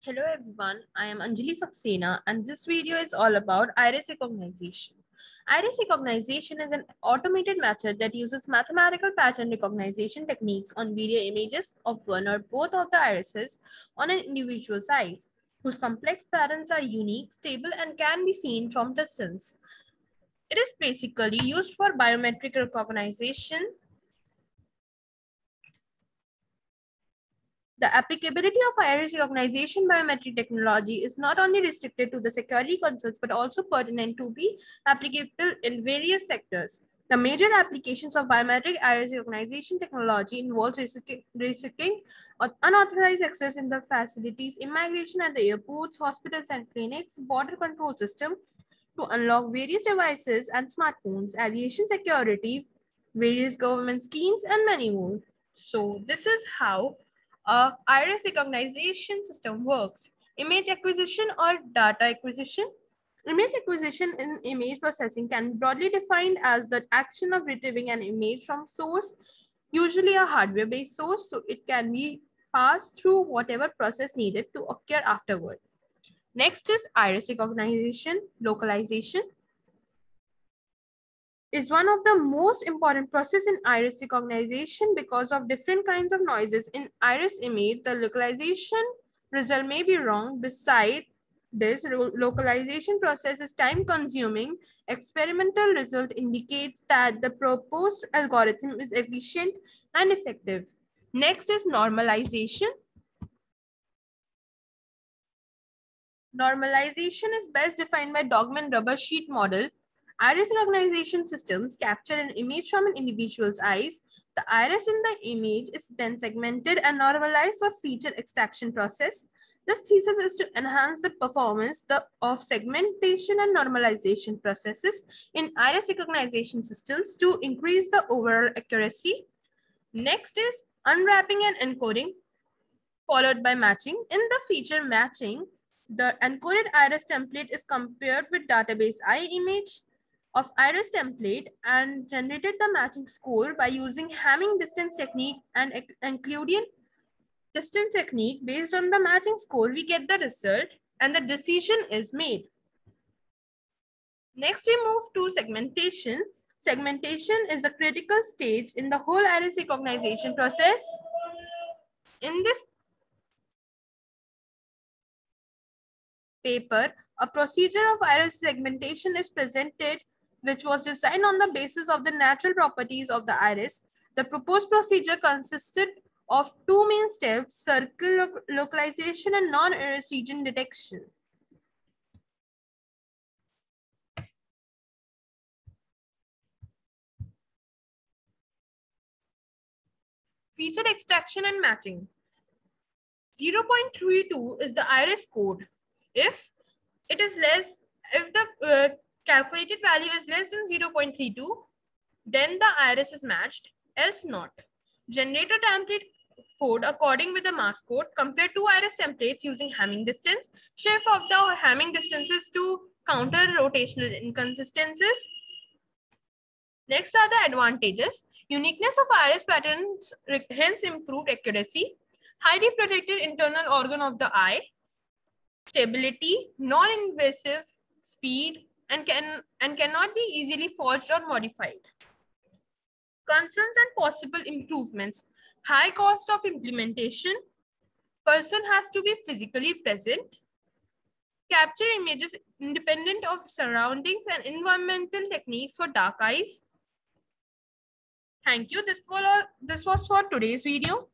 Hello everyone, I am Anjali Saxena and this video is all about iris recognition. Iris recognition is an automated method that uses mathematical pattern recognition techniques on video images of one or both of the irises on an individual's eyes, whose complex patterns are unique, stable, and can be seen from distance. It is basically used for biometric recognition. The applicability of iris recognition biometric technology is not only restricted to the security concerns, but also pertinent to be applicable in various sectors. The major applications of biometric iris recognition technology involves restricting unauthorized access in the facilities, immigration at the airports, hospitals and clinics, border control system to unlock various devices and smartphones, aviation security, various government schemes, and many more. So this is how iris recognition system works. Image acquisition or data acquisition. Image acquisition in image processing can be broadly defined as the action of retrieving an image from source, usually a hardware-based source, so it can be passed through whatever process needed to occur afterward. Next is iris recognition, localization is one of the most important process in iris recognition because of different kinds of noises in iris image. The localization result may be wrong. Beside this, localization process is time consuming. Experimental result indicates that the proposed algorithm is efficient and effective. Next is normalization. Normalization is best defined by Dogman rubber sheet model. Iris recognition systems capture an image from an individual's eyes. The iris in the image is then segmented and normalized for feature extraction process. This thesis is to enhance the performance of segmentation and normalization processes in iris recognition systems to increase the overall accuracy. Next is unwrapping and encoding, followed by matching. In the feature matching, the encoded iris template is compared with database eye image of iris template and generated the matching score by using Hamming distance technique and Euclidean distance technique. Based on the matching score, we get the result and the decision is made. Next, we move to segmentation. Segmentation is a critical stage in the whole iris recognition process. In this paper, a procedure of iris segmentation is presented, which was designed on the basis of the natural properties of the iris. The proposed procedure consisted of two main steps: circle localization and non-iris region detection. Feature extraction and matching. 0.32 is the iris code. If the calculated value is less than 0.32, then the iris is matched, else not. Generate a template code according with the mask code. Compare two iris templates using Hamming distance. Shift of the Hamming distances to counter rotational inconsistencies. Next are the advantages. Uniqueness of iris patterns, hence improved accuracy. Highly protected internal organ of the eye. Stability, non-invasive, speed, and cannot be easily forged or modified. Concerns and possible improvements. High cost of implementation. Person has to be physically present. Capture images independent of surroundings and environmental techniques for dark eyes. Thank you. This was for today's video.